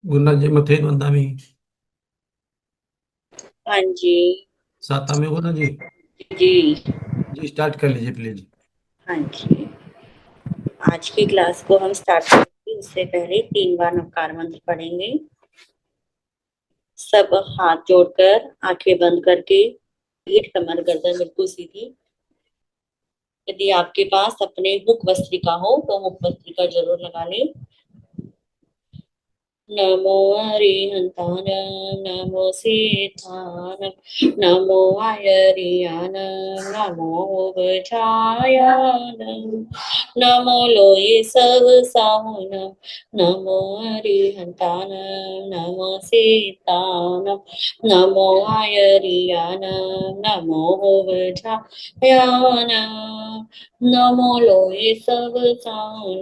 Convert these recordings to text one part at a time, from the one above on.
गुना जी मथे बंदा में हाँ जी। साता में गुना जी। जी। जी स्टार्ट कर लीजिए प्लीज। हाँ जी। आज की क्लास को हम स्टार्ट करेंगे उससे पहले 3 बार नमस्कार मंत्र पढ़ेंगे। सब हाथ जोड़कर आंखें बंद करके पीठ कमर गर्दन बिल्कुल सीधी। यदि आपके पास अपने मुख भस्त्रिका हो तो मुख भस्त्रिका जरूर लगा लें। नमो हरिहंतान, नमो सीतान, नमो आयरियान, नमो उपछायान, नमो लोये सब साहुन, नमो हरिहंतान, नमो सीतान, नमो आयरियान, नमो उपछायान, नमो लोये सब साहुन,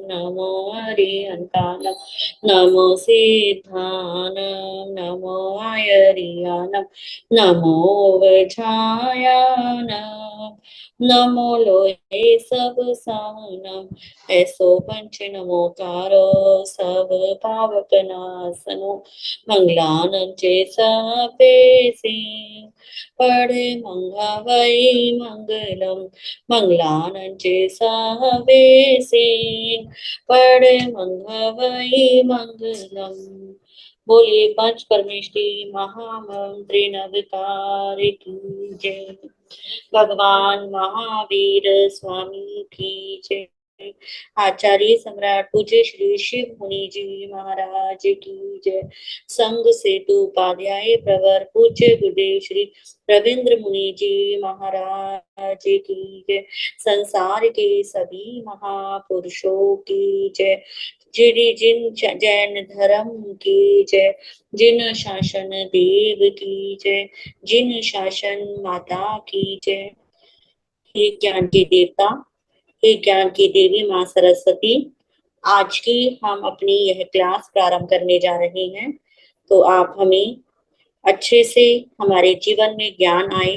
नमो हरिहंतान, नमो सिद्धानं, नमो आयरियानं, नमो वज्रायानं, नमो लोये सब साहुनं, ऐसो पंच नमोकारो सब पावक नासनो, मंगलानं चे सपेसि, पढ़े मंगा वै मंगलम, मंगलानं चे सहवेसि, पढ़े मंगवई मंगलम। बोलिए पंच परमेष्टि महामंत्री नवकार की जय। भगवान महावीर स्वामी की जय। आचार्य सम्राट पूज्य श्री शिव मुनि जी महाराज की जय। संघ सेतु उपाध्याय प्रवर पूज्य गुरुदेव श्री रविंद्र मुनि जी महाराज की जय। संसार के सभी महापुरुषों की जय। जिन जैन धर्म की जय। जिन शासन देव की जय। जिन शासन माता की जय। हे ज्ञान के देवता, हे ज्ञान की देवी माँ सरस्वती, आज की हम अपनी यह क्लास प्रारंभ करने जा रहे हैं। तो आप हमें अच्छे से, हमारे जीवन में ज्ञान आए,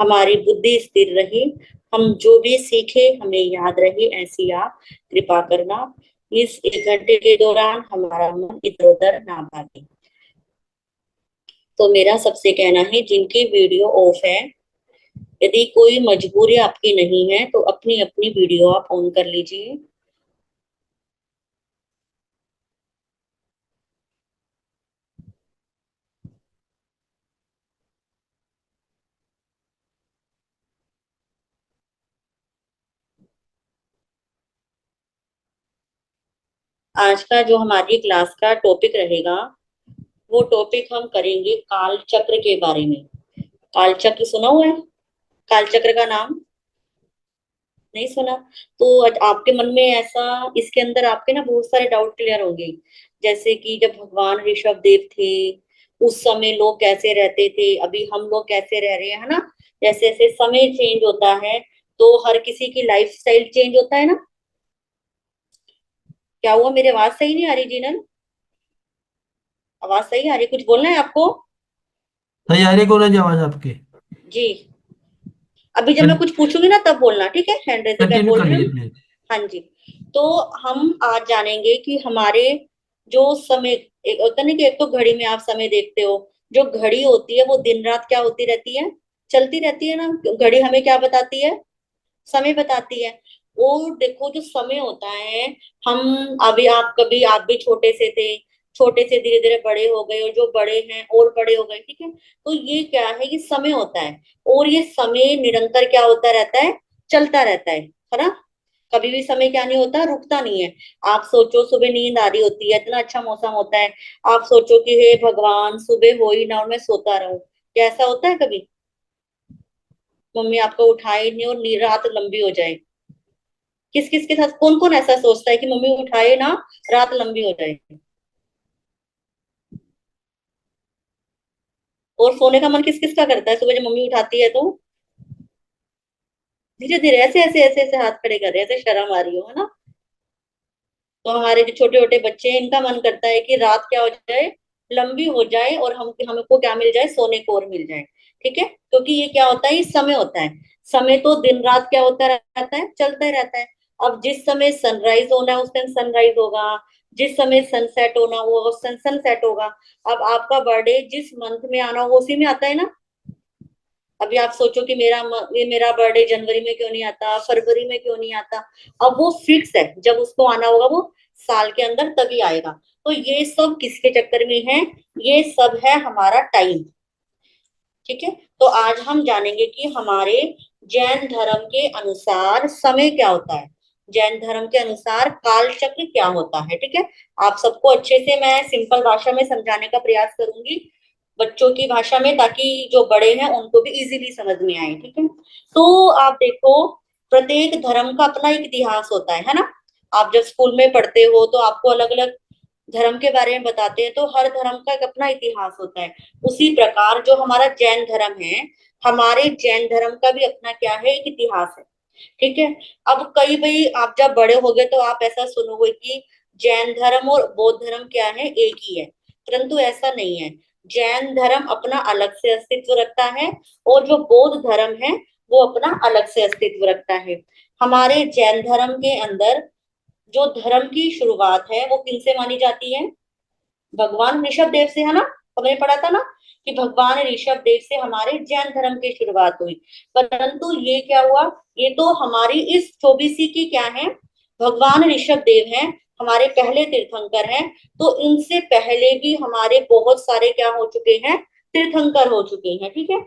हमारी बुद्धि स्थिर रहे, हम जो भी सीखे हमें याद रहे, ऐसी आप कृपा करना। इस 1 घंटे के दौरान हमारा मन इधर उधर ना भागे। तो मेरा सबसे कहना है, जिनकी वीडियो ऑफ है, यदि कोई मजबूरी आपकी नहीं है तो अपनी अपनी वीडियो आप ऑन कर लीजिए। आज का जो हमारी क्लास का टॉपिक रहेगा, वो टॉपिक हम करेंगे काल चक्र के बारे में। काल चक्र सुना हुआ है? काल चक्र का नाम नहीं सुना? तो आपके मन में ऐसा, इसके अंदर आपके ना बहुत सारे डाउट क्लियर होंगे। जैसे कि जब भगवान ऋषभ देव थे, उस समय लोग कैसे रहते थे, अभी हम लोग कैसे रह रहे हैं, है ना? जैसे जैसे समय चेंज होता है तो हर किसी की लाइफ स्टाइल चेंज होता है ना। क्या हुआ, मेरी आवाज सही नहीं आ रही जीनल? आवाज सही आ रही? कुछ बोलना है आपको? तैयारी को ना जी आवाज आपकी। जी। अभी जब मैं कुछ पूछूंगी ना तब बोलना, ठीक है? हैंड रेज मैं कंटिन्यू बोल कर रही लीजिए हूँ। प्लीज। हाँ जी। तो हम आज जानेंगे कि हमारे जो समय, एक होता है ना कि एक तो घड़ी में आप समय देखते हो, जो घड़ी होती है वो दिन रात क्या होती रहती है, चलती रहती है ना। घड़ी हमें क्या बताती है? समय बताती है। और देखो जो समय होता है, हम अभी, आप कभी आप भी छोटे से थे, छोटे से धीरे धीरे बड़े हो गए, और जो बड़े हैं और बड़े हो गए, ठीक है? तो ये क्या है, ये समय होता है। और ये समय निरंतर क्या होता रहता है? चलता रहता है ना? कभी भी समय क्या नहीं होता, रुकता नहीं है। आप सोचो, सुबह नींद आ रही होती है, इतना अच्छा मौसम होता है, आप सोचो कि हे भगवान सुबह हो ही ना और मैं सोता रहूं। क्या ऐसा होता है कभी? मम्मी आपको उठाए नहीं और रात लंबी हो जाए। किस किस के साथ, कौन कौन ऐसा सोचता है कि मम्मी उठाए ना, रात लंबी हो जाए? और सोने का मन किस किस का करता है सुबह जब मम्मी उठाती है तो? धीरे धीरे ऐसे ऐसे ऐसे ऐसे हाथ खड़े कर रहे हैं, ऐसे शर्म आ रही हो, है ना? तो हमारे जो छोटे छोटे बच्चे हैं, इनका मन करता है कि रात क्या हो जाए, लंबी हो जाए, और हम हमको क्या मिल जाए, सोने को और मिल जाए। ठीक है, क्योंकि ये क्या होता है, ये समय होता है। समय तो दिन रात क्या होता रहता है, चलता ही रहता है। अब जिस समय सनराइज होना है उस टाइम सनराइज होगा, जिस समय सनसेट होना वो सनसेट होगा। अब आपका बर्थडे जिस मंथ में आना हो उसी में आता है ना। अभी आप सोचो कि ये मेरा बर्थडे जनवरी में क्यों नहीं आता, फरवरी में क्यों नहीं आता। अब वो फिक्स है, जब उसको आना होगा वो साल के अंदर तभी आएगा। तो ये सब किसके चक्कर में है, ये सब है हमारा टाइम। ठीक है, तो आज हम जानेंगे कि हमारे जैन धर्म के अनुसार समय क्या होता है, जैन धर्म के अनुसार काल चक्र क्या होता है। ठीक है, आप सबको अच्छे से मैं सिंपल भाषा में समझाने का प्रयास करूंगी, बच्चों की भाषा में, ताकि जो बड़े हैं उनको भी इजीली समझ में आए। ठीक है, तो आप देखो, प्रत्येक धर्म का अपना एक इतिहास होता है ना। आप जब स्कूल में पढ़ते हो तो आपको अलग अलग धर्म के बारे में बताते हैं, तो हर धर्म का एक अपना इतिहास होता है। उसी प्रकार जो हमारा जैन धर्म है, हमारे जैन धर्म का भी अपना क्या है, एक इतिहास है। ठीक है, अब कई भाई आप जब बड़े हो गए तो आप ऐसा सुनोगे कि जैन धर्म और बौद्ध धर्म क्या है, एक ही है। परंतु ऐसा नहीं है, जैन धर्म अपना अलग से अस्तित्व रखता है और जो बौद्ध धर्म है वो अपना अलग से अस्तित्व रखता है। हमारे जैन धर्म के अंदर जो धर्म की शुरुआत है वो किनसे मानी जाती है, भगवान ऋषभ देव से, है ना। हमने पढ़ा था ना कि भगवान ऋषभ देव से हमारे जैन धर्म की शुरुआत हुई। परंतु ये क्या हुआ, ये तो हमारी इस 24 की क्या है, भगवान ऋषभ देव हैं, हमारे पहले तीर्थंकर हैं। तो इनसे पहले भी हमारे बहुत सारे क्या हो चुके हैं, तीर्थंकर हो चुके हैं। ठीक है,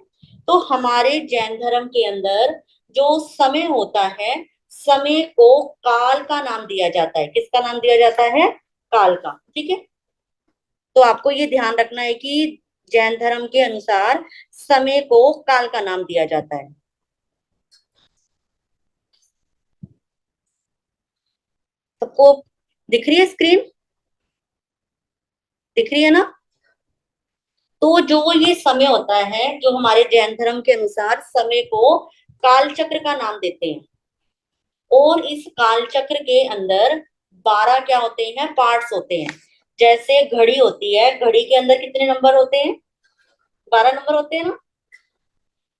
तो हमारे जैन धर्म के अंदर जो समय होता है, समय को काल का नाम दिया जाता है। किसका नाम दिया जाता है, काल का। ठीक है, तो आपको ये ध्यान रखना है कि जैन धर्म के अनुसार समय को काल का नाम दिया जाता है। सबको दिख रही है स्क्रीन, दिख रही है ना। तो जो ये समय होता है, जो हमारे जैन धर्म के अनुसार समय को काल चक्र का नाम देते हैं। और इस काल चक्र के अंदर 12 क्या होते हैं, पार्ट्स होते हैं। जैसे घड़ी होती है, घड़ी के अंदर कितने नंबर होते हैं, 12 नंबर होते हैं ना।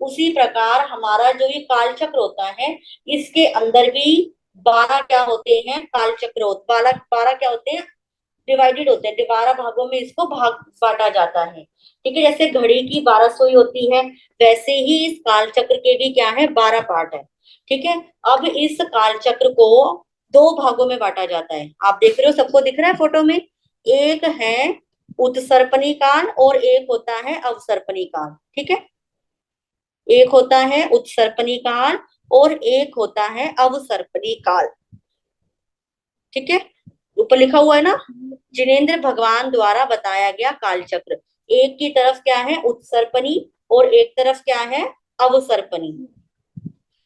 उसी प्रकार हमारा जो ये काल चक्र होता है, इसके अंदर भी 12 क्या होते हैं, काल चक्र होते, 12 12 क्या होते हैं, डिवाइडेड होते हैं, 12 भागों में इसको भाग बांटा जाता है। ठीक है, जैसे घड़ी की 12 सुई होती है, वैसे ही इस काल चक्र के भी क्या है, 12 पार्ट है। ठीक है, अब इस काल चक्र को दो भागों में बांटा जाता है। आप देख रहे हो, सबको दिख रहा है फोटो में। एक है उत्सर्पणी काल और एक होता है अवसर्पणी काल। ठीक है, एक होता है उत्सर्पणी काल और एक होता है अवसर्पणी काल। ठीक है, ऊपर लिखा हुआ है ना, जिनेन्द्र भगवान द्वारा बताया गया काल चक्र। एक की तरफ क्या है, उत्सर्पणी, और एक तरफ क्या है, अवसर्पणी।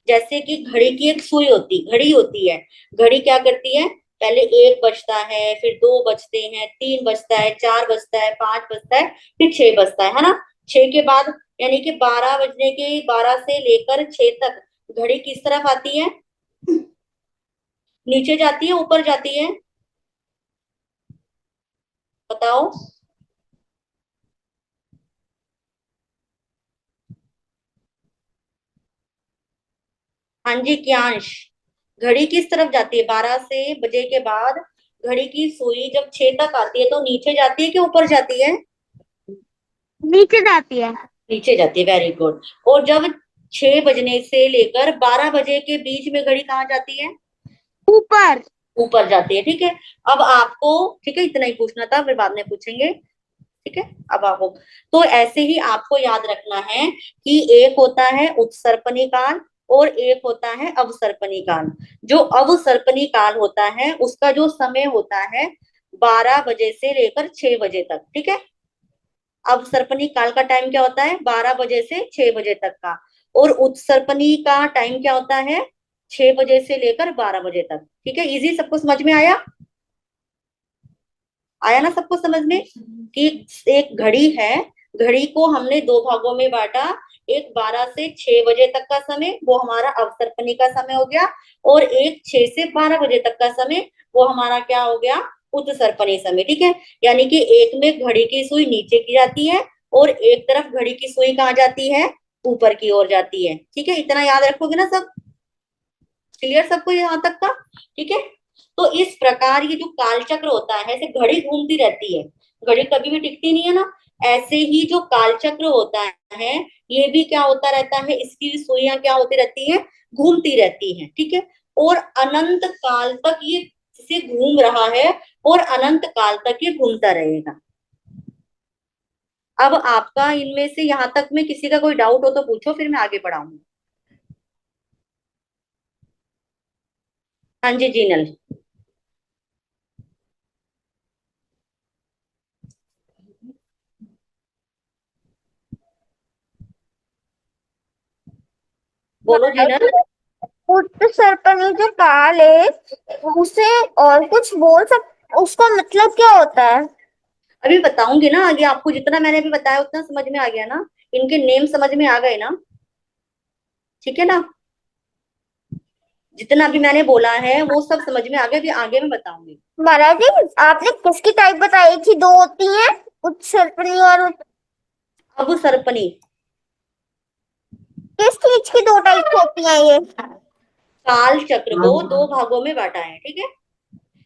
जैसे कि घड़ी की एक सुई होती, घड़ी होती है, घड़ी क्या करती है, पहले एक बजता है, फिर दो बजते हैं, तीन बजता है, चार बजता है, पांच बजता है, फिर छह बजता है ना। छह के बाद यानी कि 12 बजने के, 12 से लेकर 6 तक घड़ी किस तरफ आती है, नीचे जाती है ऊपर जाती है, बताओ। हाँ जी क्यांश, घड़ी किस तरफ जाती है, 12 से बजे के बाद घड़ी की सुई जब 6 तक आती है तो नीचे जाती है कि ऊपर जाती है, नीचे जाती है। नीचे जाती है, वेरी गुड। और जब 6 बजने से लेकर 12 बजे के बीच में घड़ी कहाँ जाती है, ऊपर। ऊपर जाती है। ठीक है, अब आपको, ठीक है इतना ही पूछना था, फिर बाद में पूछेंगे। ठीक है, अब आपको, तो ऐसे ही आपको याद रखना है कि एक होता है उत्सर्पणी काल और एक होता है अवसर्पणी काल। जो अवसर्पणी काल होता है उसका जो समय होता है 12 बजे से लेकर 6 बजे तक। ठीक है, अवसर्पणी काल का टाइम क्या होता है, 12 बजे से 6 बजे तक का। और उत्सर्पणी का टाइम क्या होता है, 6 बजे से लेकर 12 बजे तक। ठीक है, इजी, सबको समझ में आया, आया ना सबको समझ में, कि एक घड़ी है, घड़ी को हमने दो भागों में बांटा। एक 12 से 6 बजे तक का समय वो हमारा अवसर्पणी का समय हो गया, और एक 6 से 12 बजे तक का समय वो हमारा क्या हो गया, उत्सर्पणी समय। ठीक है, यानी कि एक में घड़ी की सुई नीचे की जाती है और एक तरफ घड़ी की सुई कहाँ जाती है, ऊपर की ओर जाती है। ठीक है, इतना याद रखोगे ना सब, क्लियर सबको यहाँ तक का। ठीक है, तो इस प्रकार ये जो काल चक्र होता है, ऐसे घड़ी घूमती रहती है, घड़ी कभी भी टिकती नहीं है ना, ऐसे ही जो काल चक्र होता है ये भी क्या होता रहता है, इसकी सुइयां क्या होती रहती है, घूमती रहती है, ठीक है। और अनंत काल तक ये इसे घूम रहा है और अनंत काल तक ये घूमता रहेगा। अब आपका इनमें से यहां तक में किसी का कोई डाउट हो तो पूछो, फिर मैं आगे बढ़ाऊंगी। हाँ जी जीनल। बोलो जीनल। उत्तर सर्पणी जो काल है उसे और कुछ बोल सक उसका मतलब क्या होता है? अभी बताऊंगी ना आगे आपको, जितना मैंने अभी बताया उतना समझ में आ गया ना, इनके नेम समझ में आ गए ना, ठीक है ना। जितना भी मैंने बोला है वो सब समझ में आ गया, अभी आगे मैं बताऊंगी। महाराज जी, आपने किसकी टाइप बताई थी? दो होती हैं, उत्तर सर्पणी और अब सर्पणी। किस चीज की दो टाइप होती हैं ये? काल चक्र को दो भागों में बांटा है, ठीक है।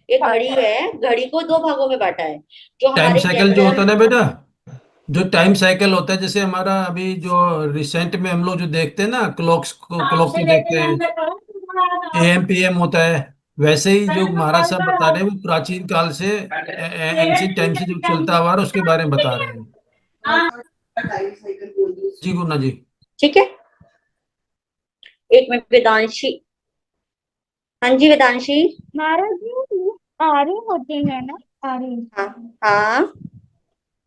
एक घड़ी है, घड़ी को दो भागों में बांटा है, जो टाइम हमारे साइकिल जो होता है जनरल। ना बेटा, जो टाइम साइकिल होता है, जैसे हमारा अभी जो रिसेंट में हम लोग जो देखते हैं ना, क्लॉक्स को, क्लॉक को देखते हैं, एएम पीएम होता है, वैसे ही जो महाराज साहब बता रहे हैं वो प्राचीन काल से, एंशियंट टाइम से जो चलता हुआ है उसके बारे में बता रहे हैं। जी गुना जी। ठीक है, एक मिनट वेदांशी। हाँ जी वेदांशी। महाराज जी, ये आरे होते हैं ना? आरे। हाँ हाँ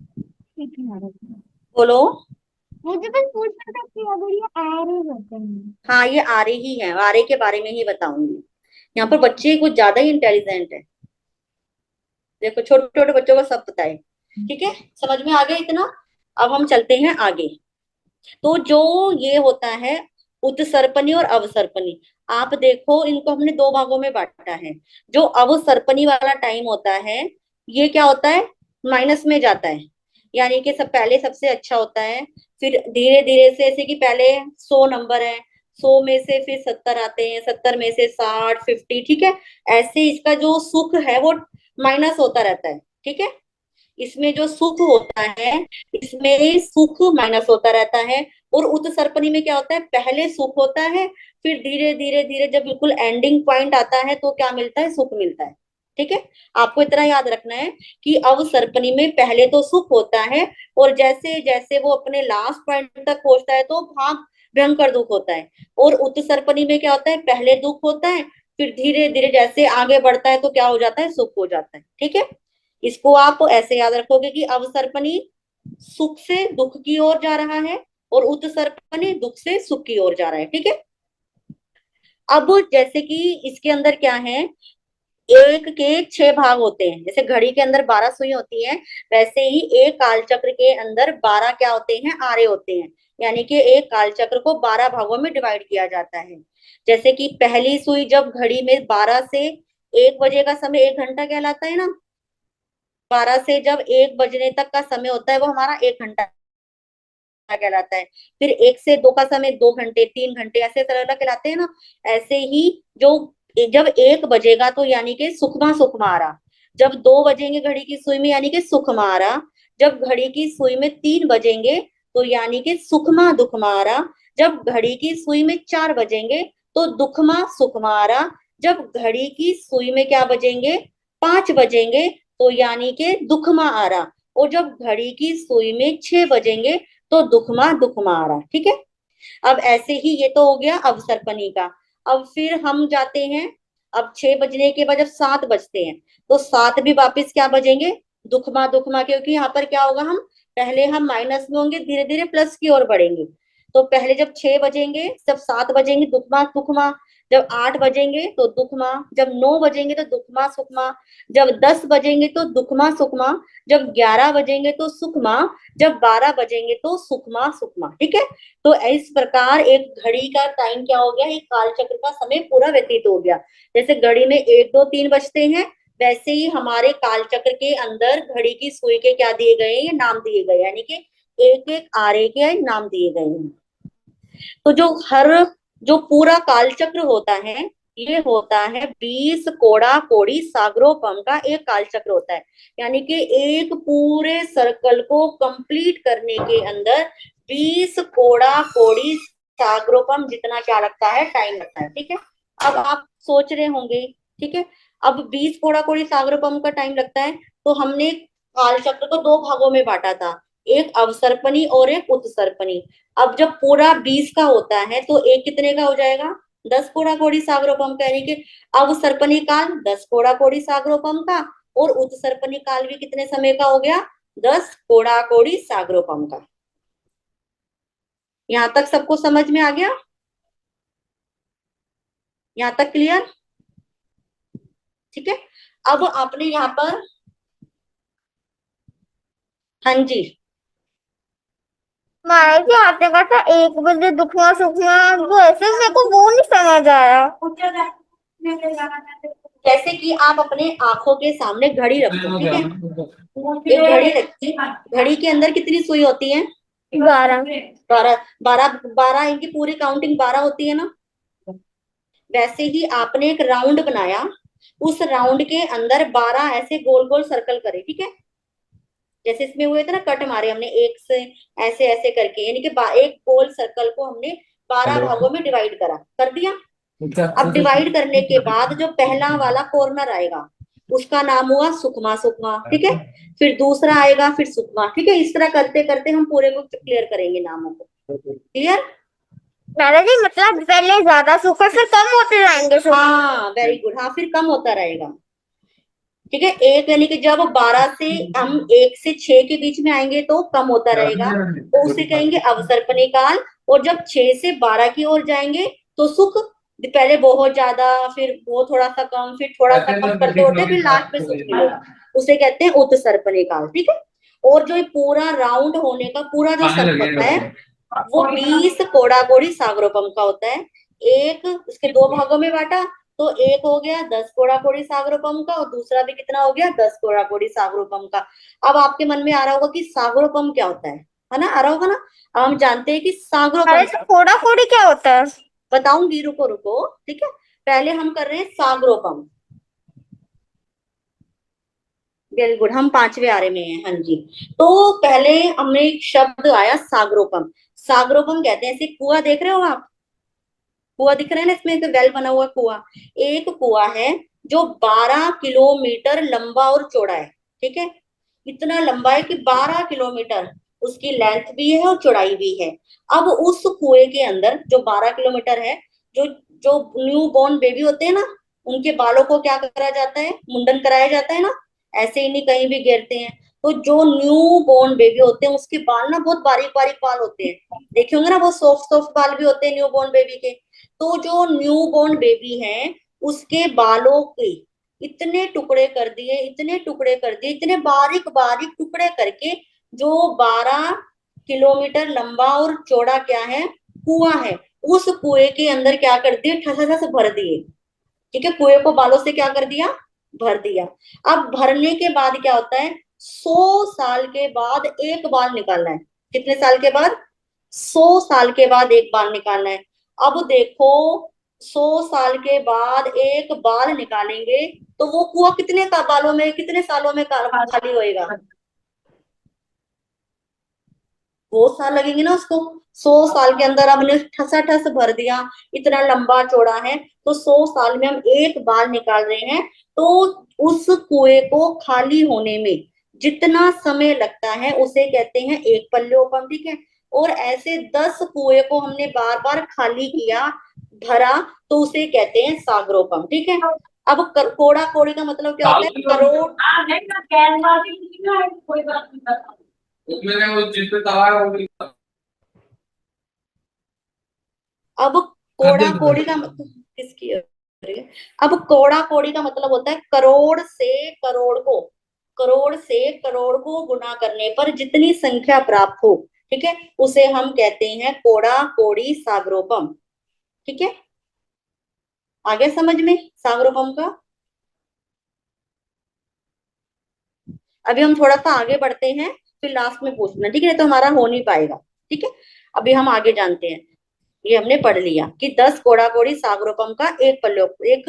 ठीक है महाराज जी। बोलो। मुझे बस पूछना था कि अगर ये आरे होते हैं। हाँ ये आरे ही है, आरे के बारे में ही बताऊंगी। यहाँ पर बच्चे कुछ ज्यादा ही इंटेलिजेंट है, देखो छोटे छोटे बच्चों को सब पता है, ठीक है। समझ में आ गया इतना। अब हम चलते हैं आगे। तो जो ये होता है उत्सर्पणी और अवसर्पणी, आप देखो इनको हमने दो भागों में बांटा है। जो अवसर्पणी वाला टाइम होता है ये क्या होता है, माइनस में जाता है, यानी कि सब पहले सबसे अच्छा होता है, फिर धीरे धीरे से, ऐसे कि पहले 100 नंबर है, 100 में से फिर 70 आते हैं, 70 में से 60, 50, ठीक है। ऐसे इसका जो सुख है वो माइनस होता रहता है, ठीक है। इसमें जो सुख होता है इसमें सुख माइनस होता रहता है। और उत्सर्पणी में क्या होता है, पहले सुख होता है, फिर धीरे धीरे धीरे जब बिल्कुल एंडिंग पॉइंट आता है तो क्या मिलता है, सुख मिलता है, ठीक है। आपको इतना याद रखना है कि अवसर्पणी में पहले तो सुख होता है, और जैसे जैसे वो अपने लास्ट पॉइंट तक पहुंचता है तो भाग भयंकर दुख होता है। और उत्सर्पणी में क्या होता है, पहले दुख होता है, फिर धीरे धीरे जैसे आगे बढ़ता है तो क्या हो जाता है, सुख हो जाता है, ठीक है। इसको आप ऐसे याद रखोगे कि अवसर्पणी सुख से दुख की ओर जा रहा है, और उत्सर्पणी दुख से सुख की ओर जा रहा है, ठीक है। अब जैसे कि इसके अंदर क्या है, एक के 6 भाग होते हैं, जैसे घड़ी के अंदर 12 सुई होती है, वैसे ही एक काल चक्र के अंदर 12 क्या होते हैं, आरे होते हैं। यानी कि एक काल चक्र को 12 भागों में डिवाइड किया जाता है। जैसे कि पहली सुई जब घड़ी में 12 से 1 बजे का समय 1 घंटा कहलाता है ना, 12 से जब 1 बजने तक का समय होता है वो हमारा 1 घंटा कहलाता है। फिर 1 से 2 का समय 2 घंटे, 3 घंटे, ऐसे तरह अलग कहलाते हैं ना। ऐसे ही जो जब 1 बजेगा तो यानी कि सुखमा सुखमा आ रहा, जब 2 बजेंगे घड़ी की सुई में यानी कि सुखमा आ रहा, जब घड़ी की सुई में 3 बजेंगे तो यानी कि सुखमा दुखमा आ रहा, जब घड़ी की सुई में 4 बजेंगे तो दुखमा सुखमा आ रहा, जब घड़ी की सुई में क्या बजेंगे, 5 बजेंगे तो यानी कि दुखमा आ रहा, और जब घड़ी की सुई में 6 बजेंगे तो दुखमा दुखमा आ रहा, ठीक है। अब ऐसे ही ये तो हो गया अवसर्पणी का। अब फिर हम जाते हैं, अब 6 बजने के बाद जब 7 बजते हैं तो 7 भी वापिस क्या बजेंगे, दुखमा दुखमा, क्योंकि यहाँ पर क्या होगा, हम पहले हम माइनस में होंगे, धीरे धीरे प्लस की ओर बढ़ेंगे। तो पहले जब 6 बजेंगे, जब 7 बजेंगे दुखमा सुखमा, जब 8 बजेंगे तो दुखमा, जब 9 बजेंगे तो दुखमा सुखमा, जब 10 बजेंगे तो दुखमा सुखमा, जब 11 बजेंगे तो सुखमा, जब 12 बजेंगे तो सुखमा सुखमा, ठीक है। तो इस प्रकार एक घड़ी का टाइम क्या हो गया, एक काल चक्र का समय पूरा व्यतीत हो गया। जैसे घड़ी में 1 2 3 बजते हैं, वैसे ही हमारे काल चक्र के अंदर घड़ी की सुई के क्या दिए गए हैं, ये नाम दिए गए, यानी कि एक एक आरे के नाम दिए गए हैं। तो जो पूरा काल चक्र होता है ये होता है 20 कोड़ा कोड़ी सागरोपम का एक काल चक्र होता है। यानी कि एक पूरे सर्कल को कंप्लीट करने के अंदर 20 कोड़ा कोड़ी सागरोपम जितना क्या लगता है, टाइम लगता है। ठीक है, अब आप सोच रहे होंगे, ठीक है, अब 20 कोड़ा कोड़ी सागरोपम का टाइम लगता है, तो हमने काल चक्र को दो भागों में बांटा था, एक अवसर्पणी और एक उत्सर्पणी। अब जब पूरा 20 का होता है तो एक कितने का हो जाएगा, 10 कोड़ा कोड़ी सागरोपम का, यानी कि अवसर्पणी काल 10 कोड़ा कोड़ी सागरोपम का, और उत्सर्पणी काल भी कितने समय का हो गया, 10 कोड़ा कोड़ी सागरोपम का। यहां तक सबको समझ में आ गया, यहां तक क्लियर? ठीक है, अब आपने यहाँ पर, हाँ जी, महाराज जी आपने कहा था 1 बजे दुखना सुखना, वो ऐसे मेरे को वो नहीं समझ आया। जैसे कि आप अपने आंखों के सामने घड़ी रखो, ठीक है, एक घड़ी रखी, घड़ी के अंदर कितनी सुई होती है, 12। 12, 12, 12 इनकी पूरी काउंटिंग 12 होती है ना। वैसे ही आपने एक राउंड बनाया, उस राउंड के अंदर 12 ऐसे गोल गोल सर्कल करे, ठीक है, जैसे इसमें हुए थे ना, कट मारे हमने एक से ऐसे ऐसे करके, यानी कि एक गोल सर्कल को हमने 12 भागों में डिवाइड करा, कर दिया। अब डिवाइड करने के बाद जो पहला वाला कॉर्नर आएगा उसका नाम हुआ सुकमा, सुकमा, ठीक है, फिर दूसरा आएगा, फिर सुकमा, ठीक है, इस तरह करते करते हम पूरे को क्लियर करेंगे नामों को। क्लियर? महाराज जी मतलब पहले ज्यादा सूखे फिर कम होते जाएंगे सूखे। हाँ वेरी गुड, हाँ फिर कम होता रहेगा। ठीक है, एक यानी कि जब 12 से हम 1 से 6 के बीच में आएंगे तो कम होता रहेगा, तो उसे कहेंगे अवसर्पणी काल। और जब 6 से 12 की ओर जाएंगे तो सुख, पहले बहुत ज्यादा, फिर वो थोड़ा सा कम, फिर थोड़ा सा कम करते होते फिर लास्ट में सुख मिलेगा, उसे कहते हैं उत्सर्पणी काल। ठीक है, और जो ये पूरा राउंड होने का पूरा जो सर्कल होता है वो 20 कोड़ा कोड़ी सागरोपम का होता है। एक उसके दो भागों में बांटा, तो एक हो गया 10 कोड़ा कोड़ी सागरोपम का, और दूसरा भी कितना हो गया, 10 कोड़ा कोड़ी सागरोपम का। अब आपके मन में आ रहा होगा कि सागरोपम क्या होता है ना, आ रहा होगा ना। अब हम जानते हैं कि सागरोपम, महाराज जी कोड़ा कोड़ी क्या होता है? बताऊंगी, रुको रुको, ठीक है, पहले हम कर रहे हैं सागरोपम। वेरी गुड, हम पांचवे आरे में हैं, हाँ जी। तो पहले हमने एक शब्द आया सागरोपम। सागरोपम कहते हैं, ऐसे कुआं देख रहे हो आप, कुआं दिख रहा है ना, इसमें एक वेल बना हुआ कुआं, एक कुआं है जो 12 किलोमीटर लंबा और चौड़ा है। ठीक है, इतना लंबा है कि 12 किलोमीटर उसकी लेंथ भी है और चौड़ाई भी है। अब उस कुएं के अंदर जो 12 किलोमीटर है, जो जो न्यू बॉर्न बेबी होते हैं ना, उनके बालों को क्या करा जाता है, मुंडन कराया जाता है ना, ऐसे ही नहीं कहीं भी गिरते हैं। तो जो न्यू बॉर्न बेबी होते हैं उसके बाल ना बहुत बारीक बारीक बाल होते हैं, देखे होंगे ना, बहुत सॉफ्ट सॉफ्ट बाल भी होते हैं न्यू बॉर्न बेबी के। तो जो न्यू बॉर्न बेबी है उसके बालों के इतने टुकड़े कर दिए, इतने टुकड़े कर दिए, इतने बारीक बारीक टुकड़े करके, जो 12 किलोमीटर लंबा और चौड़ा क्या है, कुआं है, उस कुएं के अंदर क्या कर दिए, ठसाठस भर दिए। ठीक है, कुएं को बालों से क्या कर दिया, भर दिया। अब भरने के बाद क्या होता है, 100 साल के बाद एक बाल निकालना है। कितने साल के बाद, 100 साल के बाद एक बाल निकालना है। अब देखो, 100 साल के बाद एक बाल निकालेंगे तो वो कुआं कितने का बालों में, कितने सालों में खाली होएगा, बहुत साल लगेंगे ना उसको। 100 साल के अंदर हमने ठसा ठस भर दिया, इतना लंबा चौड़ा है, तो 100 साल में हम एक बाल निकाल रहे हैं। तो उस कुएं को खाली होने में जितना समय लगता है उसे कहते हैं एक पल्योपम। ठीक है, और ऐसे 10 कुएं को हमने बार बार खाली किया, भरा, तो उसे कहते हैं सागरोपम। ठीक है, अब कोड़ा कोड़ी का मतलब क्या होता है, करोड़। अब कोड़ा कोड़ी का मतलब किसकी है? अब कोड़ा कोड़ी का मतलब होता है करोड़ से करोड़ को गुना करने पर जितनी संख्या प्राप्त हो, ठीक है, उसे हम कहते हैं कोड़ा कोड़ी सागरोपम। ठीक है, आगे समझ में सागरोपम का। अभी हम थोड़ा सा आगे बढ़ते हैं, फिर लास्ट में पूछना, ठीक है, तो हमारा हो नहीं पाएगा। ठीक है, अभी हम आगे जानते हैं। ये हमने पढ़ लिया कि 10 कोड़ा-कोड़ी सागरोपम का एक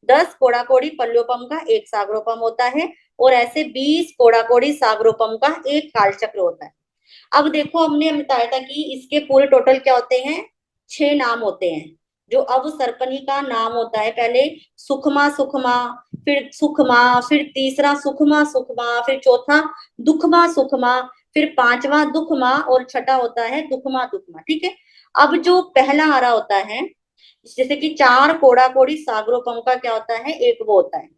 10 कोड़ा-कोड़ी पल्योपम का एक सागरोपम होता है और ऐसे 20 कोड़ा-कोड़ी सागरोपम का एक कालचक्र होता है। अब देखो हमने बताया था कि इसके पूरे टोटल क्या होते हैं, 6 नाम होते हैं। जो अवसर्पणी का नाम होता है, पहले सुखमा सुखमा, फिर सुखमा, फिर तीसरा सुखमा सुखमा, फिर चौथा दुखमा सुखमा, फिर पांचवा दुखमा और छठा होता है दुखमा दुखमा। ठीक है। अब जो पहला आ रहा होता है, जैसे कि 4 कोड़ा कोड़ी सागरोपम का क्या होता है, एक वो होता है।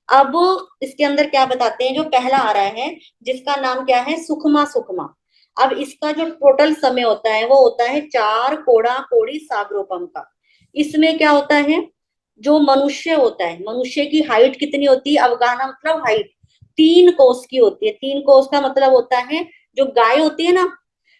अब इसके अंदर क्या बताते हैं, जो पहला आ रहा है जिसका नाम क्या है, सुखमा सुखमा। अब इसका जो टोटल समय होता है वो होता है 4 कोड़ा कोड़ी सागरोपम का। इसमें क्या होता है, जो मनुष्य होता है, मनुष्य की हाइट कितनी होती है, अवगाना मतलब हाइट 3 कोस की होती है। 3 कोस का मतलब होता है, जो गाय होती है ना,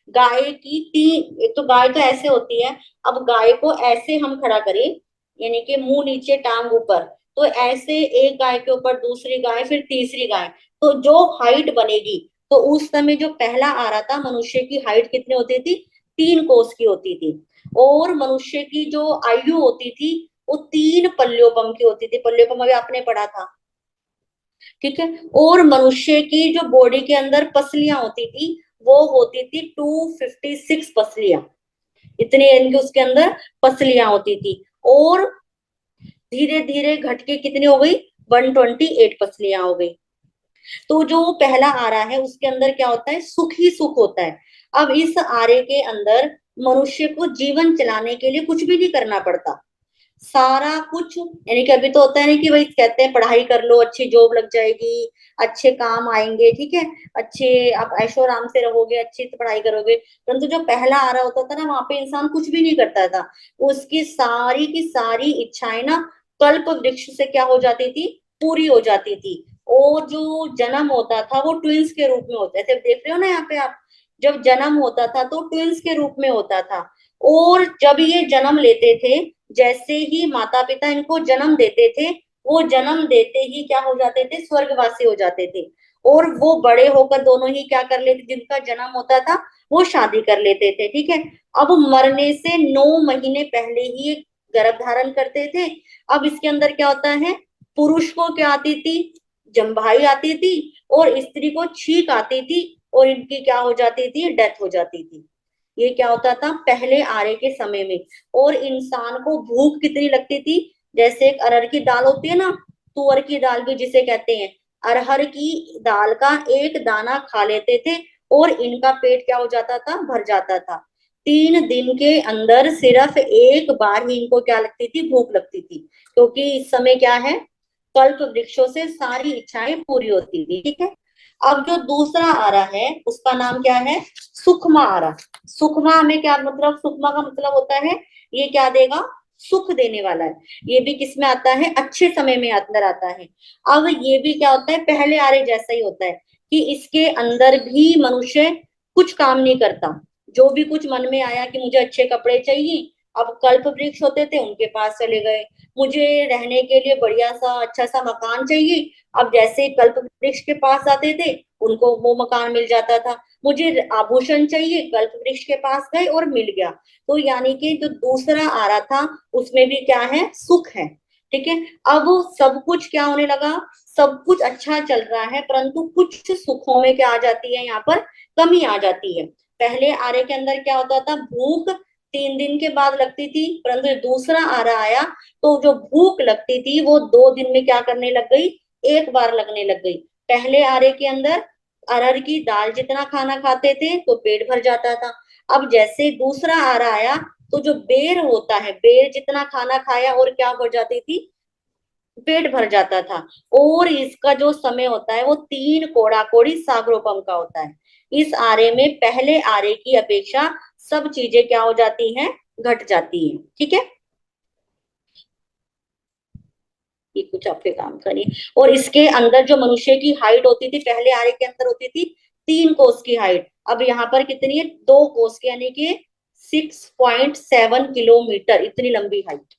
गाय की 3, एक तो गाय तो ऐसे होती है, अब गाय को ऐसे हम खड़ा करें, यानी कि मुंह नीचे टांग ऊपर, तो ऐसे एक गाय के ऊपर दूसरी गाय फिर तीसरी गाय, तो जो हाइट बनेगी, तो उस समय जो पहला आ रहा था मनुष्य की हाइट कितनी होती थी, 3 कोस की होती थी। और मनुष्य की जो आयु होती थी वो 3 पल्योपम की होती थी। पल्योपम अभी आपने पढ़ा था, ठीक है। और मनुष्य की जो बॉडी के अंदर पसलियां होती थी वो होती थी 256 पसलियां, इतने इनके उसके अंदर पसलियां होती थी। और धीरे धीरे घट के कितनी हो गई, 128 पसलियां हो गई। तो जो पहला आरा है उसके अंदर क्या होता है, सुख ही सुख होता है। अब इस आरे के अंदर मनुष्य को जीवन चलाने के लिए कुछ भी नहीं करना पड़ता, सारा कुछ, यानी कि अभी तो होता है ना कि भाई कहते हैं पढ़ाई कर लो, अच्छी जॉब लग जाएगी, अच्छे काम आएंगे, ठीक है, अच्छे आप ऐशो आराम से रहोगे, अच्छी पढ़ाई करोगे। परंतु जो पहला आ रहा होता था ना, वहां पे इंसान कुछ भी नहीं करता था, उसकी सारी की सारी इच्छाएं ना कल्प वृक्ष से क्या हो जाती थी, पूरी हो जाती थी। और जो जन्म होता था वो ट्विंस के रूप में होता है, देख रहे हो ना यहाँ पे आप, जब जन्म होता था तो ट्विंस के रूप में होता था। और जब ये जन्म लेते थे, जैसे ही माता पिता इनको जन्म देते थे, वो जन्म देते ही क्या हो जाते थे, स्वर्गवासी हो जाते थे। और वो बड़े होकर दोनों ही क्या कर लेते, जिनका जन्म होता था वो शादी कर लेते थे, ठीक है। अब मरने से 9 महीने पहले ही गर्भ धारण करते थे। अब इसके अंदर क्या होता है, पुरुष को क्या आती थी, जम्भाई आती थी, और स्त्री को छींक आती थी, और इनकी क्या हो जाती थी, डेथ हो जाती थी। ये क्या होता था पहले आरे के समय में। और इंसान को भूख कितनी लगती थी, जैसे एक अरहर की दाल होती है ना, तुअर की दाल भी जिसे कहते हैं, अरहर की दाल का एक दाना खा लेते थे और इनका पेट क्या हो जाता था, भर जाता था। 3 दिन के अंदर सिर्फ एक बार ही इनको क्या लगती थी, भूख लगती थी, क्योंकि इस समय क्या है, कल्प वृक्षों से सारी इच्छाएं पूरी होती थी, ठीक है। अब जो दूसरा आरा है उसका नाम क्या है, सुखमा आरा। सुखमा में क्या मतलब, सुखमा का मतलब होता है ये क्या देगा, सुख देने वाला है। ये भी किस में आता है, अच्छे समय में अंदर आता है। अब ये भी क्या होता है, पहले आरे जैसा ही होता है कि इसके अंदर भी मनुष्य कुछ काम नहीं करता, जो भी कुछ मन में आया कि मुझे अच्छे कपड़े चाहिए, अब कल्प वृक्ष होते थे उनके पास चले गए, मुझे रहने के लिए बढ़िया सा अच्छा सा मकान चाहिए, अब जैसे कल्प वृक्ष के पास जाते थे उनको वो मकान मिल जाता था। मुझे आभूषण चाहिए, कल्प वृक्ष के पास गए और मिल गया। तो यानी कि जो दूसरा आ रहा था उसमें भी क्या है, सुख है, ठीक है। अब सब कुछ क्या होने लगा, सब कुछ अच्छा चल रहा है, परंतु कुछ सुखों में क्या आ जाती है, यहाँ पर कमी आ जाती है। पहले आरे के अंदर क्या होता था, भूख 3 दिन के बाद लगती थी, परंतु दूसरा आरा आया तो जो भूख लगती थी वो 2 दिन में क्या करने लग गई, एक बार लगने लग गई। पहले आरे के अंदर अरहर की दाल जितना खाना खाते थे तो पेट भर जाता था। अब जैसे दूसरा आरा आया तो जो बेर होता है, बेर जितना खाना खाया और क्या हो जाती थी, पेट भर जाता था। और इसका जो समय होता है वो 3 कोड़ा कोड़ी सागरोपम का होता है। इस आरे में पहले आरे की अपेक्षा सब चीजें क्या हो जाती हैं, घट जाती हैं, ठीक है। ये कुछ आपके काम का नहीं। और इसके अंदर जो मनुष्य की हाइट होती थी, पहले आरे के अंदर होती थी 3 कोस की हाइट, अब यहाँ पर कितनी है, 2 कोस की, यानी कि 6.7 किलोमीटर, इतनी लंबी हाइट।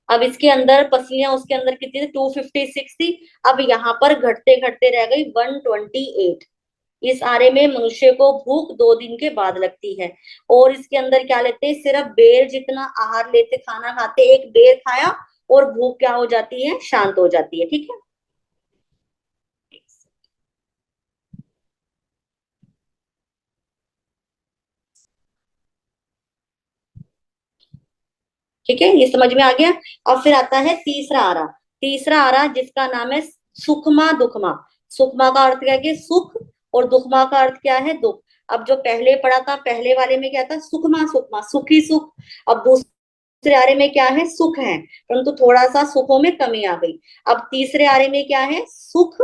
अब इसके अंदर पसलियां उसके अंदर कितनी थी, 256 थी, अब यहाँ पर घटते घटते रह गई 128, इस आरे में मनुष्य को भूख 2 दिन के बाद लगती है, और इसके अंदर क्या लेते हैं, सिर्फ बेर जितना आहार लेते, खाना खाते, एक बेर खाया और भूख क्या हो जाती है, शांत हो जाती है। ठीक है, ठीक है, ये समझ में आ गया। अब फिर आता है तीसरा आरा। तीसरा आरा जिसका नाम है सुखमा दुखमा। सुखमा का अर्थ क्या है कि सुख, और दुखमा का अर्थ क्या है, दुख। अब जो पहले पढ़ा था, पहले वाले में क्या था, सुखमा सुखमा, सुखी सुख। अब दूसरे आरे में क्या है, सुख है, परंतु थोड़ा सा सुखों में कमी आ गई। अब तीसरे आरे में क्या है, सुख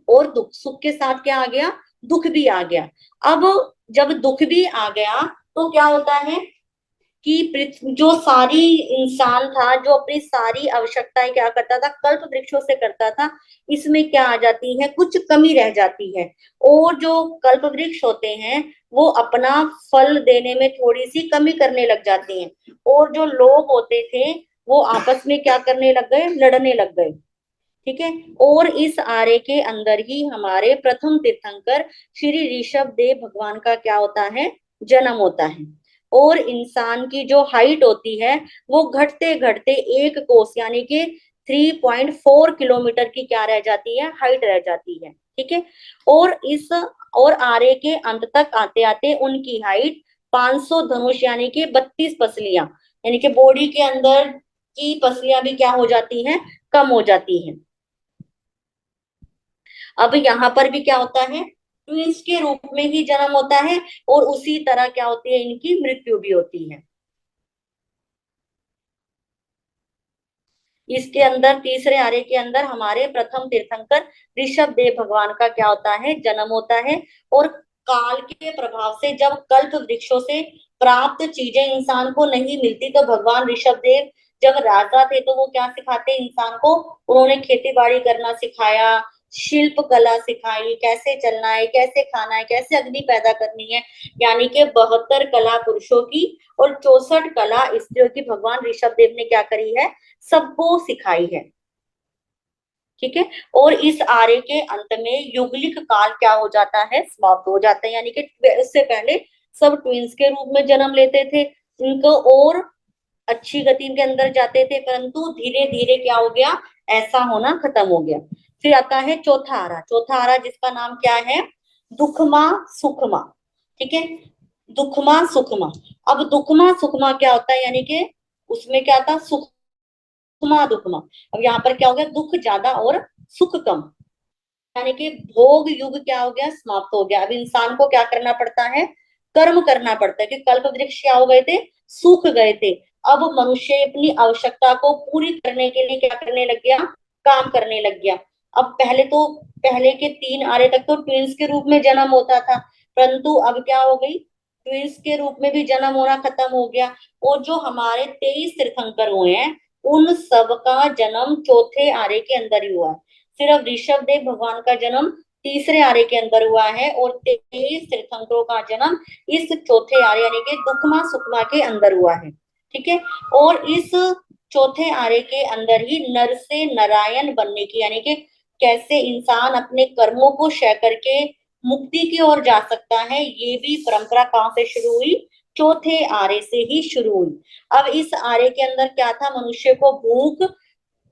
और दुख, सुख के साथ क्या आ गया, दुख भी आ गया। अब जब दुख भी आ गया तो क्या होता है कि जो सारी इंसान था, जो अपनी सारी आवश्यकताएं क्या करता था, कल्प वृक्षों से करता था, इसमें क्या आ जाती है, कुछ कमी रह जाती है। और जो कल्प वृक्ष होते हैं वो अपना फल देने में थोड़ी सी कमी करने लग जाते हैं, और जो लोग होते थे वो आपस में क्या करने लग गए, लड़ने लग गए। ठीक है, और इस आरे के अंदर ही हमारे प्रथम तीर्थंकर श्री ऋषभ देव भगवान का क्या होता है, जन्म होता है। और इंसान की जो हाइट होती है वो घटते घटते 1 कोस यानी कि 3.4 किलोमीटर की क्या रह जाती है, हाइट रह जाती है। ठीक है, और इस और आरे के अंत तक आते आते उनकी हाइट 500 धनुष यानी कि 32 पसलियां, यानी कि बॉडी के अंदर की पसलियां भी क्या हो जाती हैं, कम हो जाती हैं। अब यहाँ पर भी क्या होता है, ट्विंस के रूप में ही जन्म होता है, और उसी तरह क्या होती है, इनकी मृत्यु भी होती है। इसके अंदर तीसरे आर्य के अंदर हमारे प्रथम तीर्थंकर ऋषभ देव भगवान का क्या होता है, जन्म होता है। और काल के प्रभाव से जब कल्प वृक्षों से प्राप्त चीजें इंसान को नहीं मिलती, तो भगवान ऋषभ देव जब राजा थे तो वो क्या सिखाते इंसान को, उन्होंने खेती बाड़ी करना सिखाया, शिल्प कला सिखाई, कैसे चलना है, कैसे खाना है, कैसे अग्नि पैदा करनी है, यानी कि 72 कला पुरुषों की और 64 कला स्त्रियों की भगवान ऋषभ देव ने क्या करी है, सबको सिखाई है। ठीक है, और इस आर्य के अंत में युगलिक काल क्या हो जाता है, समाप्त हो जाता है, यानी कि उससे पहले सब ट्विंस के रूप में जन्म लेते थे, इनको और अच्छी गति के अंदर जाते थे, परंतु धीरे धीरे क्या हो गया, ऐसा होना खत्म हो गया। फिर आता है चौथा आरा। चौथा आरा जिसका नाम क्या है, दुखमा सुखमा। ठीक है, दुखमा सुखमा। अब दुखमा सुखमा क्या होता है, यानी कि उसमें क्या था, सुख सुखमा दुखमा। अब यहाँ पर क्या हो गया, दुख ज्यादा और सुख कम, यानी कि भोग युग क्या हो गया, समाप्त हो गया। अब इंसान को क्या करना पड़ता है, कर्म करना पड़ता है, कि कल्प वृक्ष क्या हो गए थे, सूख गए थे। अब मनुष्य अपनी आवश्यकता को पूरी करने के लिए क्या करने लग गया, काम करने लग गया। अब पहले के 3 आरे तक तो ट्विंस के रूप में जन्म होता था, परंतु अब क्या हो गई, ट्विंस के रूप में भी जन्म होना खत्म हो गया। और जो हमारे 23 तीर्थंकर हुए हैं उन सब का जन्म चौथे आरे के अंदर ही हुआ है। सिर्फ ऋषभ देव भगवान का जन्म तीसरे आर्य के अंदर हुआ है, और 23 तीर्थंकरों का जन्म इस चौथे आर्य यानी कि दुखमा सुखमा के अंदर हुआ है। ठीक है, और इस चौथे आर्य के अंदर ही नर से नारायण बनने की, यानी कि कैसे इंसान अपने कर्मों को क्षय करके मुक्ति की ओर जा सकता है, ये भी परंपरा कहाँ से शुरू हुई, चौथे आर्य से ही शुरू हुई। अब इस आर्य के अंदर क्या था, मनुष्य को भूख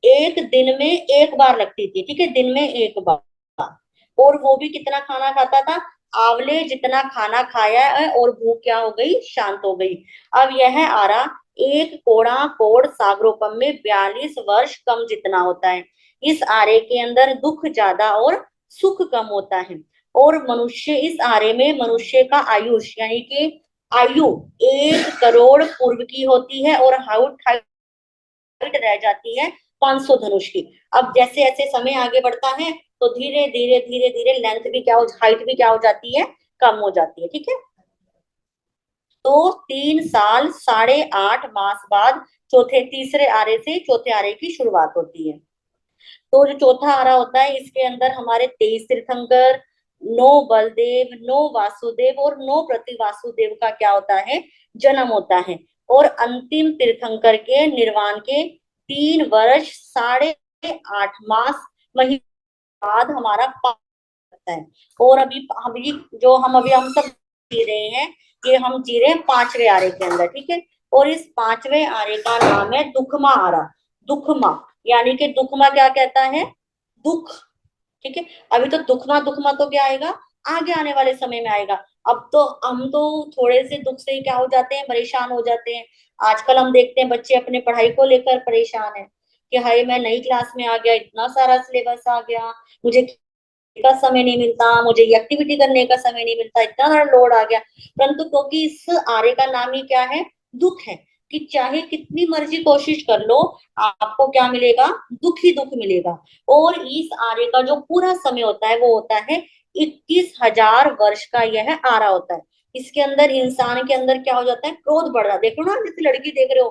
एक दिन में एक बार लगती थी। ठीक है, दिन में एक बार, और वो भी कितना खाना खाता था, आंवले जितना खाना खाया है, और भूख क्या हो गई, शांत हो गई। अब यह आरा एक कोड़ा कोड़ सागरोपम में 42 वर्ष कम जितना होता है। इस आरे के अंदर दुख ज्यादा और सुख कम होता है। और मनुष्य इस आरे में मनुष्य का आयुष यानी कि आयु 1 करोड़ पूर्व की होती है, और हाइट रह जाती है 500 धनुष की। अब जैसे जैसे समय आगे बढ़ता है तो धीरे धीरे धीरे धीरे लेंथ भी क्या हो, हाइट भी क्या हो जाती है, कम हो जाती है। ठीक है, तो 3 साल 8.5 मास बाद तीसरे आरे से चौथे आरे की शुरुआत होती है। तो जो चौथा आरा होता है इसके अंदर हमारे 23 तीर्थंकर, 9 बलदेव, 9 वासुदेव और 9 प्रति वासुदेव का क्या होता है, जन्म होता है। और अंतिम तीर्थंकर के निर्वाण के 3 वर्ष 8.5 मास महीने बाद हमारा सकता है। और अभी हम सब जी रहे हैं, ये हम जी रहे हैं 5वें आरे के अंदर, ठीक है। और इस 5वें आरे का नाम है दुखमा आरा। दुखमा यानी कि दुखमा क्या कहता है, दुख, ठीक है। अभी तो दुखमा दुखमा तो क्या आएगा, आगे आने वाले समय में आएगा। अब तो हम तो थोड़े से दुख से ही क्या हो जाते हैं, परेशान हो जाते हैं। आजकल हम देखते हैं बच्चे अपने पढ़ाई को लेकर परेशान है कि हाय मैं नई क्लास में आ गया, इतना सारा सिलेबस आ गया, मुझे का समय नहीं मिलता, मुझे ये एक्टिविटी करने का समय नहीं मिलता, इतना सारा लोड आ गया। परंतु क्योंकि इस आरे का नाम ही क्या है, दुख है, कि चाहे कितनी मर्जी कोशिश कर लो, आपको क्या मिलेगा, दुख ही दुख मिलेगा। और इस आरे का जो पूरा समय होता है वो होता है 21,000 वर्ष का यह आरा होता है। इसके अंदर इंसान के अंदर क्या हो जाता है, क्रोध बढ़ रहा है। देखो ना, जैसे लड़की देख रहे हो,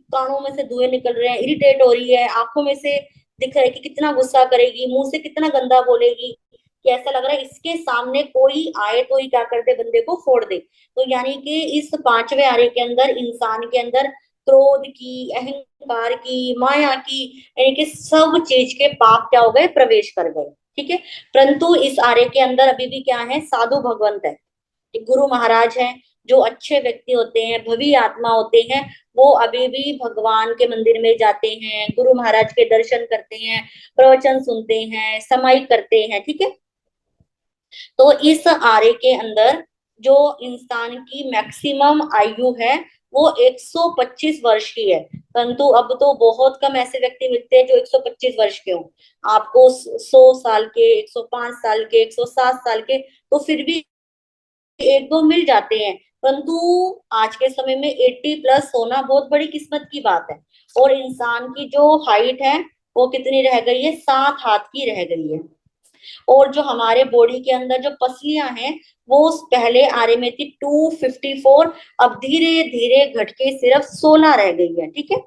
कानों में से धुएं निकल रहे हैं, इरिटेट हो रही है, आंखों में से दिख रहा है कि कितना गुस्सा करेगी, मुंह से कितना गंदा बोलेगी, कि ऐसा लग रहा है इसके सामने कोई आए तो ही क्या कर दे, बंदे को फोड़ दे। तो यानी कि इस 5वें आरे के अंदर इंसान के अंदर क्रोध की, अहंकार की, माया की, यानी कि सब चीज के पाप क्या हो गए, प्रवेश कर गए, ठीक है। परंतु इस आरे के अंदर अभी भी क्या है, साधु भगवंत है, गुरु महाराज हैं, जो अच्छे व्यक्ति होते हैं, भवी आत्मा होते हैं, वो अभी भी भगवान के मंदिर में जाते हैं, गुरु महाराज के दर्शन करते हैं, प्रवचन सुनते हैं, समाई करते हैं, ठीक है। तो इस आरे के अंदर जो इंसान की मैक्सिमम आयु है वो 125 वर्ष की है। परंतु अब तो बहुत कम ऐसे व्यक्ति मिलते हैं जो 125 वर्ष के हों। आपको 100 साल के, 105 साल के, 107 साल के तो फिर भी एक दो मिल जाते हैं। परंतु आज के समय में 80 प्लस होना बहुत बड़ी किस्मत की बात है। और इंसान की जो हाइट है वो कितनी रह गई है, 7 हाथ की रह गई है। और जो हमारे बॉडी के अंदर जो पसलियां हैं वो उस पहले आरे में थी 254, अब धीरे धीरे घट के सिर्फ 16 रह गई है, ठीक है।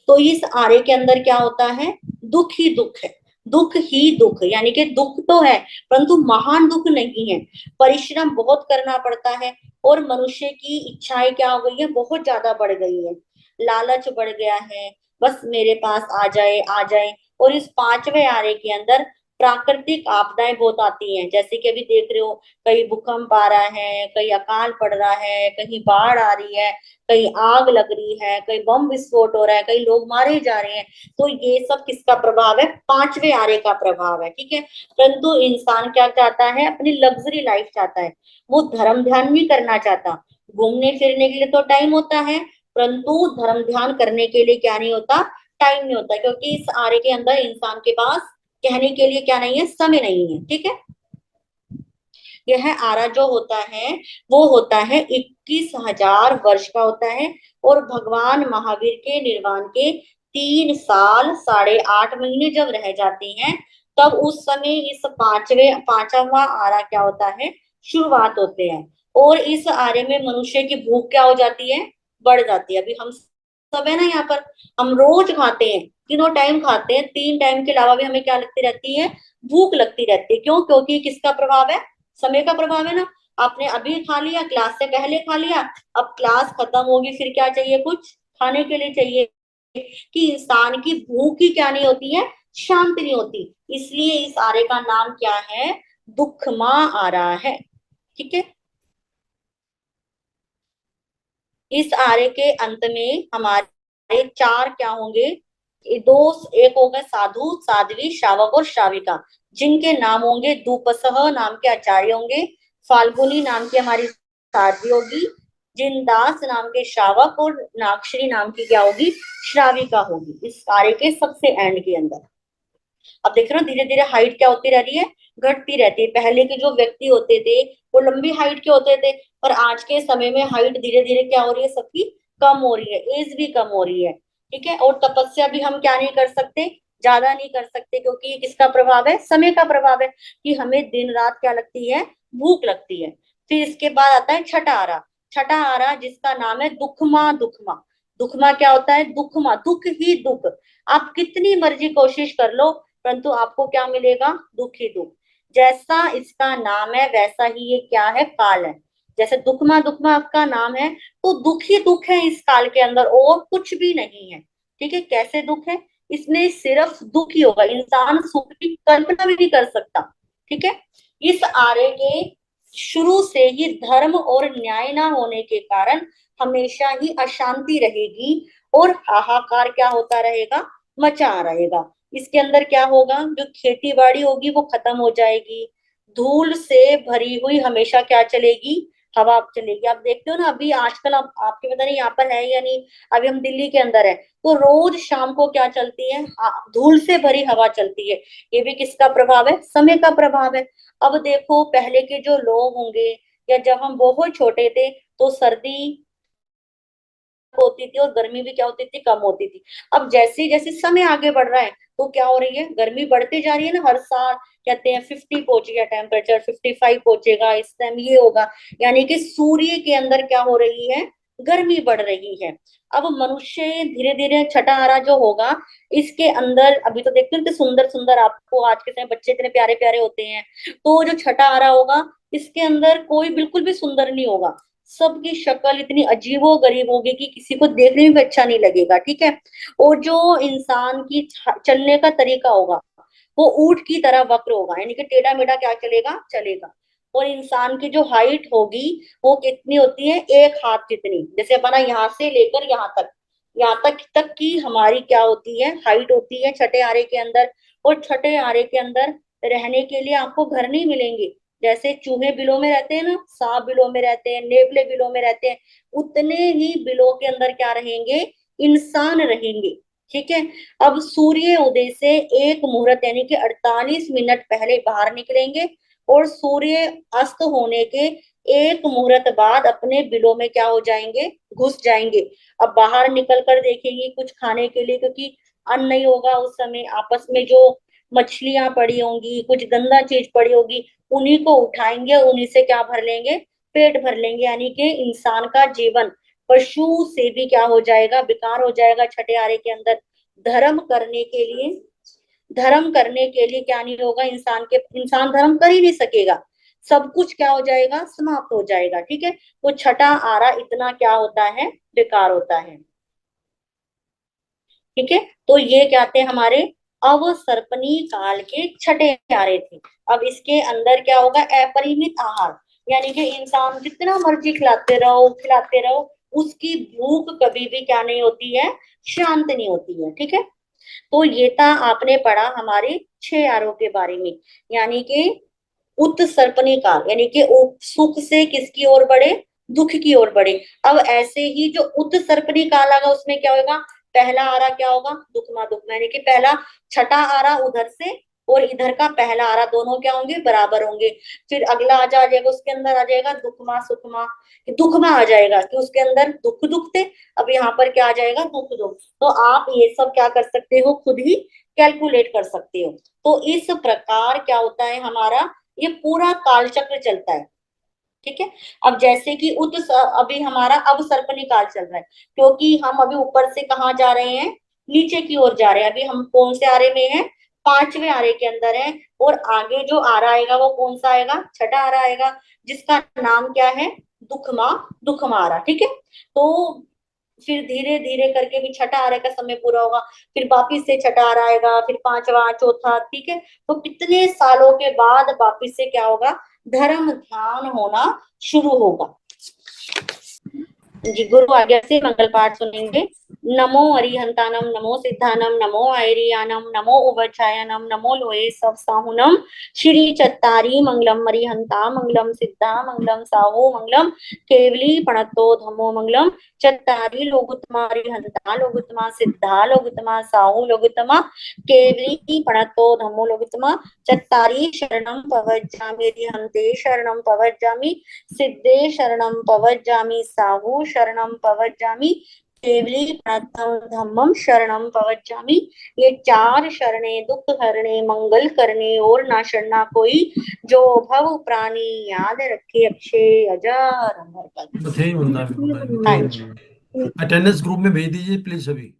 तो इस आरे के अंदर क्या होता है, दुख ही दुख है, दुख ही दुख, यानी कि दुख तो है परंतु महान दुख नहीं है। परिश्रम बहुत करना पड़ता है और मनुष्य की इच्छाएं क्या हो गई है, बहुत ज्यादा बढ़ गई है, लालच बढ़ गया है, बस मेरे पास आ जाए आ जाए। और इस 5वें आरे के अंदर प्राकृतिक आपदाएं बहुत आती हैं, जैसे कि अभी देख रहे हो, कहीं भूकंप आ रहा है, कहीं अकाल पड़ रहा है, कहीं बाढ़ आ रही है, कहीं आग लग रही है, कहीं बम विस्फोट हो रहा है, कहीं लोग मारे जा रहे हैं। तो ये सब किसका प्रभाव है, 5वें आरे का प्रभाव है, ठीक है। परंतु इंसान क्या चाहता है, अपनी लग्जरी लाइफ चाहता है, वो धर्म ध्यान नहीं करना चाहता। घूमने फिरने के लिए तो टाइम होता है, परंतु धर्म ध्यान करने के लिए क्या नहीं होता, टाइम नहीं होता, क्योंकि इस आरे के अंदर इंसान के पास कहने के लिए क्या नहीं है, समय नहीं है, ठीक है। यह आरा जो होता है वो होता है 21,000 वर्ष का होता है। और भगवान महावीर के निर्वाण के 3 साल 8.5 महीने जब रह जाते हैं, तब उस समय इस 5वां आरा क्या होता है, शुरुआत होते हैं। और इस आरे में मनुष्य की भूख क्या हो जाती है, बढ़ जाती है। अभी हम सब है ना यहाँ पर, हम रोज खाते हैं, तीनों टाइम खाते हैं, 3 टाइम के अलावा भी हमें क्या लगती रहती है, भूख लगती रहती है। क्यों, क्योंकि किसका प्रभाव है, समय का प्रभाव है ना। आपने अभी खा लिया, क्लास से पहले खा लिया, अब क्लास खत्म होगी, फिर क्या चाहिए, कुछ खाने के लिए चाहिए। कि इंसान की भूख ही क्या नहीं होती है, शांत नहीं होती। इसलिए इस आरे का नाम क्या है, दुखमा आरा है, ठीक है। इस आरे के अंत में हमारे 4 क्या होंगे, ये दो, एक हो गए साधु, साध्वी, श्रावक और श्राविका, जिनके नाम होंगे, दुपसह नाम के आचार्य होंगे, फाल्गुनी नाम की हमारी साध्वी होगी, जिनदास नाम के श्रावक, और नागश्री नाम की क्या होगी, श्राविका होगी, इस कार्य के सबसे एंड के अंदर। अब देख रहे हो धीरे धीरे हाइट क्या होती रह रही है, घटती रहती है। पहले के जो व्यक्ति होते थे वो लंबी हाइट के होते थे, पर आज के समय में हाइट धीरे धीरे क्या हो रही है, सबकी कम हो रही है, एज भी कम हो रही है, ठीक है। और तपस्या भी हम क्या नहीं कर सकते, ज्यादा नहीं कर सकते, क्योंकि किसका प्रभाव है, समय का प्रभाव है, कि हमें दिन रात क्या लगती है, भूख लगती है। फिर इसके बाद आता है छठा आरा। छठा आरा जिसका नाम है दुखमा। दुखमा, दुखमा क्या होता है, दुखमा, दुख ही दुख। आप कितनी मर्जी कोशिश कर लो, परंतु आपको क्या मिलेगा, दुख ही दुख। जैसा इसका नाम है वैसा ही ये क्या है, काल है। जैसे दुखमा दुखमा आपका नाम है, तो दुख ही दुख है इस काल के अंदर, और कुछ भी नहीं है, ठीक है। कैसे दुख है, इसमें सिर्फ दुख ही होगा, इंसान सुख की कल्पना भी नहीं कर सकता, ठीक है। इस आर्य के शुरू से ही धर्म और न्याय ना होने के कारण हमेशा ही अशांति रहेगी और हाहाकार क्या होता रहेगा, मचा रहेगा। इसके अंदर क्या होगा, जो खेती बाड़ी होगी वो खत्म हो जाएगी, धूल से भरी हुई हमेशा क्या चलेगी, हवा चलेगी। आप देखते हो ना, अभी आजकल आपके पता नहीं यहाँ पर है या नहीं, अभी हम दिल्ली के अंदर है तो रोज शाम को क्या चलती है, धूल से भरी हवा चलती है। ये भी किसका प्रभाव है, समय का प्रभाव है। अब देखो पहले के जो लोग होंगे या जब हम बहुत छोटे थे तो सर्दी होती थी और गर्मी भी क्या होती थी, कम होती थी। अब जैसे जैसे समय आगे बढ़ रहा है तो क्या हो रही है, गर्मी बढ़ती जा रही है ना, हर साल कहते हैं 50 पहुंचेगा टेम्परेचर, 55 पहुंचेगा, इस टाइम ये होगा। यानी कि सूर्य के अंदर क्या हो रही है, गर्मी बढ़ रही है। अब मनुष्य धीरे धीरे छठा आरा जो होगा इसके अंदर, अभी तो देखते हो इतने सुंदर सुंदर, आपको आज के समय बच्चे इतने प्यारे प्यारे होते हैं, तो जो छठा आरा होगा इसके अंदर कोई बिल्कुल भी सुंदर नहीं होगा, सबकी शक्ल इतनी अजीबो गरीब होगी कि किसी को देखने में भी अच्छा नहीं लगेगा, ठीक है। और जो इंसान की चलने का तरीका होगा वो ऊंट की तरह वक्र होगा, यानी कि टेढ़ा मेढ़ा क्या चलेगा, चलेगा। और इंसान की जो हाइट होगी वो कितनी होती है, एक हाथ जितनी, जैसे अपना यहाँ से लेकर यहाँ तक की हमारी क्या होती है, हाइट होती है छठे आरे के अंदर। और छठे आरे के अंदर रहने के लिए आपको घर नहीं मिलेंगे, जैसे चूहे बिलों में रहते हैं ना, सांप बिलों में रहते हैं, नेवले बिलों में रहते हैं, उतने ही बिलों के अंदर क्या रहेंगे, इंसान रहेंगे, ठीक है। अब सूर्य उदय से एक मुहूर्त यानी कि 48 मिनट पहले बाहर निकलेंगे और सूर्य अस्त होने के एक मुहूर्त बाद अपने बिलों में क्या हो जाएंगे, घुस जाएंगे। अब बाहर निकल कर देखेंगे कुछ खाने के लिए, क्योंकि अन्न नहीं होगा उस समय, आपस में जो मछलियां पड़ी होंगी, कुछ गंदा चीज पड़ी होगी, उन्हीं को उठाएंगे, उन्हीं से क्या भर लेंगे, पेट भर लेंगे। यानी कि इंसान का जीवन पशु से भी क्या हो जाएगा, बेकार हो जाएगा छठे आरे के अंदर। धर्म करने के लिए, धर्म करने के लिए क्या नहीं होगा, इंसान धर्म कर ही नहीं सकेगा, सब कुछ क्या हो जाएगा, समाप्त हो जाएगा, ठीक है। तो छठा आरा इतना क्या होता है, बेकार होता है, ठीक है। तो ये क्या थे, हमारे अवसर्पणी काल के छठे आरे थे। अब इसके अंदर क्या होगा, अपरिमित आहार, यानी कि इंसान जितना मर्जी खिलाते रहो उसकी भूख कभी भी क्या नहीं होती है, शांत नहीं होती है, ठीक है। तो ये था, आपने पढ़ा हमारे 6 आरों के बारे में, यानी कि उत्सर्पणी काल, यानी कि सुख से किसकी ओर बढ़े, दुख की ओर बढ़े। अब ऐसे ही जो उत्सर्पणी काल आगा उसमें क्या होगा, पहला आरा क्या होगा, दुखमा दुखमा, यानी कि पहला छठा आरा उधर से और इधर का पहला आरा दोनों क्या होंगे, बराबर होंगे। फिर अगला आ जाएगा, उसके अंदर आ जाएगा दुखमा सुखमा, दुखमा आ जाएगा कि उसके अंदर दुख दुख थे, अब यहाँ पर क्या आ जाएगा, दुख दुख। तो आप ये सब क्या कर सकते हो, खुद ही कैलकुलेट कर सकते हो। तो इस प्रकार क्या होता है हमारा, ये पूरा काल चक्र चलता है, ठीक है। अब जैसे कि अभी हमारा अब सर्पणी काल चल रहा है, क्योंकि हम अभी ऊपर से कहाँ जा रहे हैं, नीचे की ओर जा रहे हैं। अभी हम कौन से आरे में हैं, 5वें आरे के अंदर है। और आगे जो आरा आएगा वो कौन सा आएगा, छठा आरा आएगा, जिसका नाम क्या है, दुखमा, दुखमा आरा, ठीक है। तो फिर धीरे धीरे करके भी छठा आरे का समय पूरा होगा, फिर वापिस से छठा आरा आएगा, फिर पांचवा, चौथा, ठीक है। तो कितने सालों के बाद वापिस से क्या होगा, धर्म ध्यान होना शुरू होगा। जी, गुरु आज्ञा से मंगल पाठ सुनेंगे। नमो अरिहंतानम, नमो सिद्धानम, नमो आयरियानम, नमो उभयछायानम, नमो लोये सब साहुनम, श्री चत्तारी मंगलम अरिहंता मंगलम सिद्धा मंगलम साहु मंगलम, केवली प्रणतो धम्मो मंगलम, चत्तारी लोगुत्तमा अरिहंता लोगुत्तमा सिद्धा लोगुत्तमा साहु लोगुत्तमा, केवली प्रणतो धम्मो लोगुत्तमा, चत्तारी शरणम पवज्जामि अरिहंते शरणम पवज्जामि, सिद्धे शरणम पवज्जामि, साहु शरणम पवज्जामि, केवली प्रणतम धम्मम शरणम पवज्जामि। ये 4 शरणे दुख हरणे मंगल करने और ना शरणा कोई, जो भव प्राणी याद रखे अक्षय अजर अमर पद। बथेई मुन्ना भी बोला है, हाँ बथेई जी। मुन्ना। अटेंडेंस ग्रुप में भेज दीजिए प्लीज सभी।